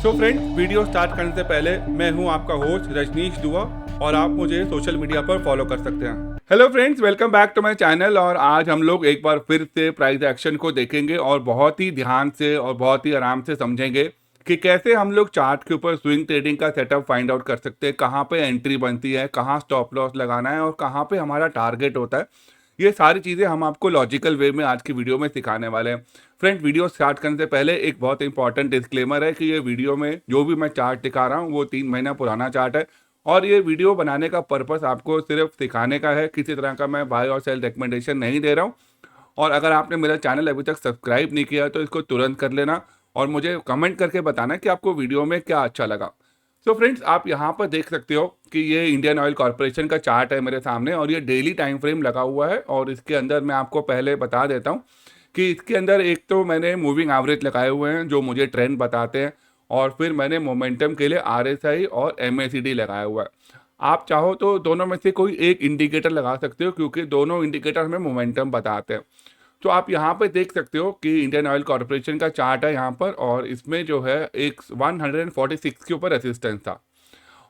तो friends, video start करने से पहले मैं हूं आपका होस्ट रजनीश दुआ और आप मुझे सोशल मीडिया पर फॉलो कर सकते हैं। Hello friends, welcome back to my channel. और आज हम लोग एक बार फिर से प्राइस एक्शन को देखेंगे और बहुत ही ध्यान से और बहुत ही आराम से समझेंगे कि कैसे हम लोग चार्ट के ऊपर स्विंग ट्रेडिंग का सेटअप फाइंड आउट कर सकते हैं, कहाँ पे एंट्री बनती है, कहाँ स्टॉप लॉस लगाना है और कहाँ पे हमारा टारगेट होता है। ये सारी चीज़ें हम आपको लॉजिकल वे में आज की वीडियो में सिखाने वाले हैं। फ्रेंड, वीडियो स्टार्ट करने से पहले एक बहुत इंपॉर्टेंट डिस्क्लेमर है कि ये वीडियो में जो भी मैं चार्ट दिखा रहा हूँ वो 3 महीना पुराना चार्ट है और ये वीडियो बनाने का पर्पस आपको सिर्फ सिखाने का है। किसी तरह का मैं बाय और सेल रिकमेंडेशन नहीं दे रहा हूँ। और अगर आपने मेरा चैनल अभी तक सब्सक्राइब नहीं किया तो इसको तुरंत कर लेना और मुझे कमेंट करके बताना कि आपको वीडियो में क्या अच्छा लगा। सो फ्रेंड्स, आप यहाँ पर देख सकते हो कि ये इंडियन ऑयल कॉरपोरेशन का चार्ट है मेरे सामने और ये डेली टाइम फ्रेम लगा हुआ है। और इसके अंदर मैं आपको पहले बता देता हूँ कि इसके अंदर एक तो मैंने मूविंग एवरेज लगाए हुए हैं जो मुझे ट्रेंड बताते हैं, और फिर मैंने मोमेंटम के लिए RSI और MACD लगाया हुआ है। आप चाहो तो दोनों में से कोई एक इंडिकेटर लगा सकते हो क्योंकि दोनों इंडिकेटर हमें मोमेंटम बताते हैं। तो आप यहाँ पे देख सकते हो कि इंडियन ऑयल कॉरपोरेशन का चार्ट है यहाँ पर, और इसमें जो है एक 146 के ऊपर रेसिस्टेंस था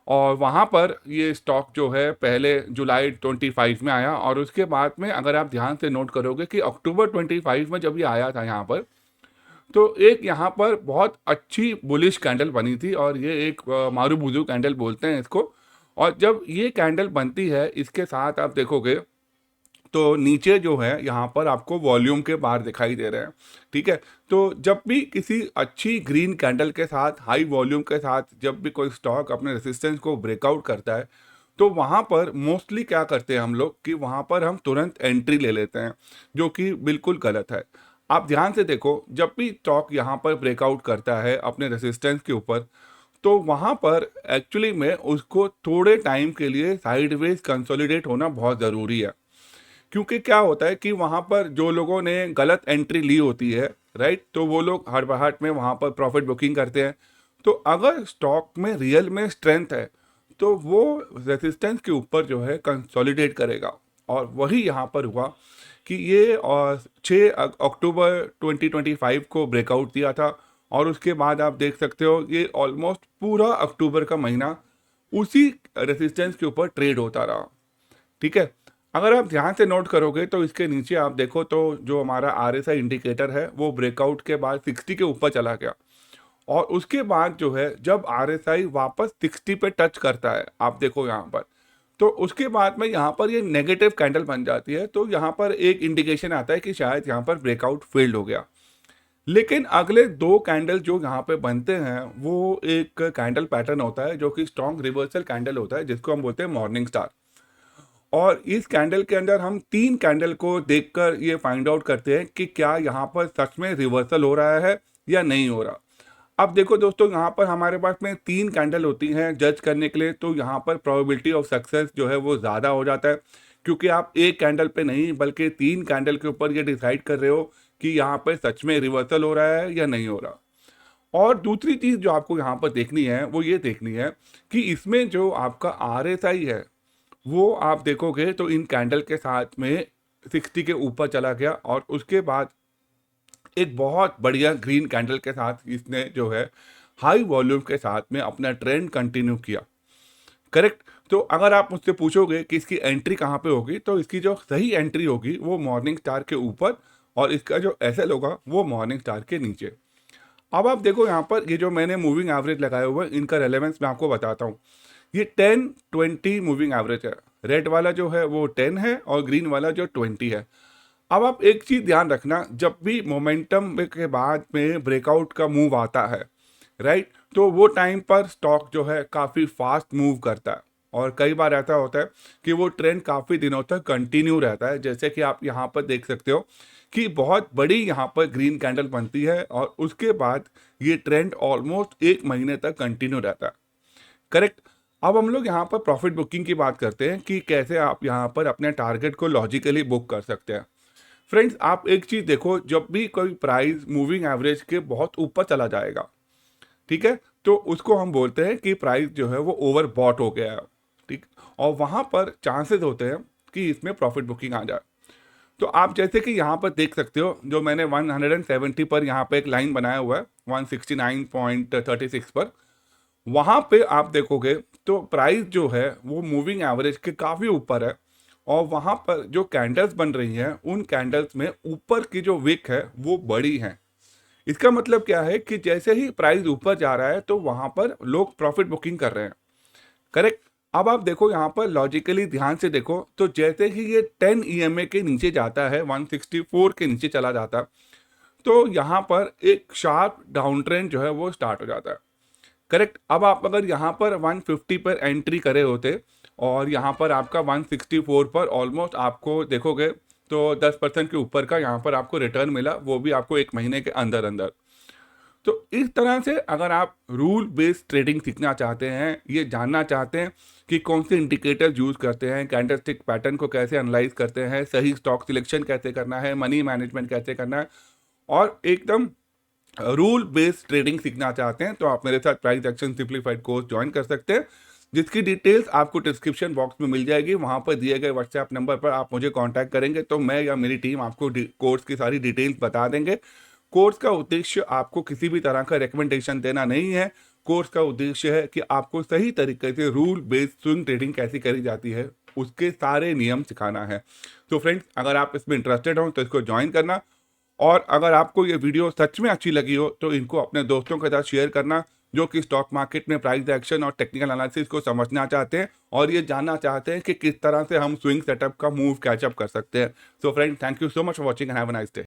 और वहाँ पर ये स्टॉक जो है पहले जुलाई 25 में आया और उसके बाद में अगर आप ध्यान से नोट करोगे कि अक्टूबर 25 में जब ये आया था यहाँ पर, तो एक यहाँ पर बहुत अच्छी बुलिश कैंडल बनी थी और ये एक मारूबुजू कैंडल बोलते हैं इसको। और जब ये कैंडल बनती है इसके साथ आप देखोगे तो नीचे जो है यहाँ पर आपको वॉल्यूम के बार दिखाई दे रहे हैं। ठीक है, तो जब भी किसी अच्छी ग्रीन कैंडल के साथ हाई वॉल्यूम के साथ जब भी कोई स्टॉक अपने रेसिस्टेंस को ब्रेकआउट करता है तो वहाँ पर मोस्टली क्या करते हैं हम लोग कि वहाँ पर हम तुरंत एंट्री ले लेते हैं, जो कि बिल्कुल गलत है। आप ध्यान से देखो, जब भी स्टॉक यहाँ पर ब्रेकआउट करता है अपने रेसिस्टेंस के ऊपर तो वहाँ पर एक्चुअली में उसको थोड़े टाइम के लिए साइडवेज कंसोलिडेट होना बहुत ज़रूरी है। क्योंकि क्या होता है कि वहाँ पर जो लोगों ने गलत एंट्री ली होती है, राइट, तो वो लोग हड़बड़ाहट में वहाँ पर प्रॉफिट बुकिंग करते हैं। तो अगर स्टॉक में रियल में स्ट्रेंथ है तो वो रेसिस्टेंस के ऊपर जो है कंसोलिडेट करेगा। और वही यहाँ पर हुआ कि ये 6 अक्टूबर 2025 को ब्रेकआउट दिया था और उसके बाद आप देख सकते हो ये ऑलमोस्ट पूरा अक्टूबर का महीना उसी रेसिस्टेंस के ऊपर ट्रेड होता रहा। ठीक है, अगर आप ध्यान से नोट करोगे तो इसके नीचे आप देखो तो जो हमारा RSI इंडिकेटर है वो ब्रेकआउट के बाद 60 के ऊपर चला गया और उसके बाद जो है जब RSI वापस 60 पे टच करता है, आप देखो यहाँ पर, तो उसके बाद में यहाँ पर ये नेगेटिव कैंडल बन जाती है। तो यहाँ पर एक इंडिकेशन आता है कि शायद यहाँ पर ब्रेकआउट फेल्ड हो गया। लेकिन अगले 2 कैंडल जो यहाँ पे बनते हैं वो एक कैंडल पैटर्न होता है जो कि स्ट्रॉन्ग रिवर्सल कैंडल होता है जिसको हम बोलते हैं मॉर्निंग स्टार। और इस कैंडल के अंदर हम 3 कैंडल को देखकर ये फाइंड आउट करते हैं कि क्या यहाँ पर सच में रिवर्सल हो रहा है या नहीं हो रहा। अब देखो दोस्तों, यहाँ पर हमारे पास में 3 कैंडल होती हैं जज करने के लिए, तो यहाँ पर प्रोबेबिलिटी ऑफ सक्सेस जो है वो ज़्यादा हो जाता है क्योंकि आप एक कैंडल पे नहीं बल्कि 3 कैंडल के ऊपर ये डिसाइड कर रहे हो कि यहाँ पर सच में रिवर्सल हो रहा है या नहीं हो रहा। और दूसरी चीज़ जो आपको यहाँ पर देखनी है वो ये देखनी है कि इसमें जो आपका RSI है वो आप देखोगे तो इन कैंडल के साथ में 60 के ऊपर चला गया और उसके बाद एक बहुत बढ़िया ग्रीन कैंडल के साथ इसने जो है हाई वॉल्यूम के साथ में अपना ट्रेंड कंटिन्यू किया। करेक्ट। तो अगर आप मुझसे पूछोगे कि इसकी एंट्री कहाँ पे होगी तो इसकी जो सही एंट्री होगी वो मॉर्निंग स्टार के ऊपर और इसका जो SL होगा वो मॉर्निंग स्टार के नीचे। अब आप देखो यहाँ पर ये जो मैंने मूविंग एवरेज लगाए हुए हैं इनका रेलेवेंस मैं आपको बताता हूँ। ये 10-20 मूविंग एवरेज है। रेड वाला जो है वो 10 है और ग्रीन वाला जो 20 है। अब आप एक चीज़ ध्यान रखना, जब भी मोमेंटम के बाद में ब्रेकआउट का मूव आता है, राइट, तो वो टाइम पर स्टॉक जो है काफ़ी फास्ट मूव करता है और कई बार ऐसा होता है कि वो ट्रेंड काफ़ी दिनों तक कंटिन्यू रहता है। जैसे कि आप यहाँ पर देख सकते हो कि बहुत बड़ी यहाँ पर ग्रीन कैंडल बनती है और उसके बाद ये ट्रेंड ऑलमोस्ट 1 महीने तक कंटिन्यू रहता है। करेक्ट। अब हम लोग यहाँ पर प्रॉफिट बुकिंग की बात करते हैं कि कैसे आप यहाँ पर अपने टारगेट को लॉजिकली बुक कर सकते हैं। फ्रेंड्स, आप एक चीज़ देखो, जब भी कोई प्राइस मूविंग एवरेज के बहुत ऊपर चला जाएगा, ठीक है, तो उसको हम बोलते हैं कि प्राइस जो है वो ओवर बॉट हो गया है। ठीक, और वहाँ पर चांसेस होते हैं कि इसमें प्रॉफिट बुकिंग आ जाए। तो आप जैसे कि यहाँ पर देख सकते हो, जो मैंने 170 पर यहाँ पे एक लाइन बनाया हुआ है 169.36 पर, वहाँ पे आप देखोगे तो प्राइस जो है वो मूविंग एवरेज के काफ़ी ऊपर है। और वहाँ पर जो कैंडल्स बन रही हैं उन कैंडल्स में ऊपर की जो विक है वो बड़ी है। इसका मतलब क्या है कि जैसे ही प्राइस ऊपर जा रहा है तो वहाँ पर लोग प्रॉफिट बुकिंग कर रहे हैं। करेक्ट। अब आप देखो यहाँ पर लॉजिकली ध्यान से देखो तो जैसे ही ये 10 ईएमए के नीचे जाता है, 164 के नीचे चला जाता है, तो यहाँ पर एक शार्प डाउन ट्रेंड जो है वो स्टार्ट हो जाता है। करेक्ट। अब आप अगर यहाँ पर 150 पर एंट्री करे होते और यहाँ पर आपका 164 पर ऑलमोस्ट आपको देखोगे तो 10% के ऊपर का यहाँ पर आपको रिटर्न मिला, वो भी आपको एक महीने के अंदर अंदर। तो इस तरह से अगर आप रूल बेस्ड ट्रेडिंग सीखना चाहते हैं, ये जानना चाहते हैं कि कौन से इंडिकेटर यूज करते हैं, कैंडलस्टिक पैटर्न को कैसे एनालाइज करते हैं, सही स्टॉक सिलेक्शन कैसे करना है, मनी मैनेजमेंट कैसे करना है, और एकदम रूल बेस्ड ट्रेडिंग सीखना चाहते हैं, तो आप मेरे साथ price action simplified course join कर सकते हैं, जिसकी डिटेल्स आपको डिस्क्रिप्शन बॉक्स में मिल जाएगी। वहां पर दिए गए व्हाट्सएप नंबर पर आप मुझे कांटेक्ट करेंगे तो मैं या मेरी टीम आपको कोर्स की सारी डिटेल्स बता देंगे। कोर्स का उद्देश्य आपको किसी भी तरह का रिकमेंडेशन देना नहीं है। कोर्स का उद्देश्य है कि आपको सही तरीके से रूल बेस्ड स्विंग ट्रेडिंग कैसी करी जाती है उसके सारे नियम सिखाना है। तो फ्रेंड्स, अगर आप इसमें इंटरेस्टेड हो तो इसको ज्वाइन करना, और अगर आपको ये वीडियो सच में अच्छी लगी हो तो इनको अपने दोस्तों के साथ शेयर करना जो कि स्टॉक मार्केट में प्राइस एक्शन और टेक्निकल एनालिसिस को समझना चाहते हैं और ये जानना चाहते हैं कि किस तरह से हम स्विंग सेटअप का मूव कैचअप कर सकते हैं। So friends, thank you so much for watching and have a nice day.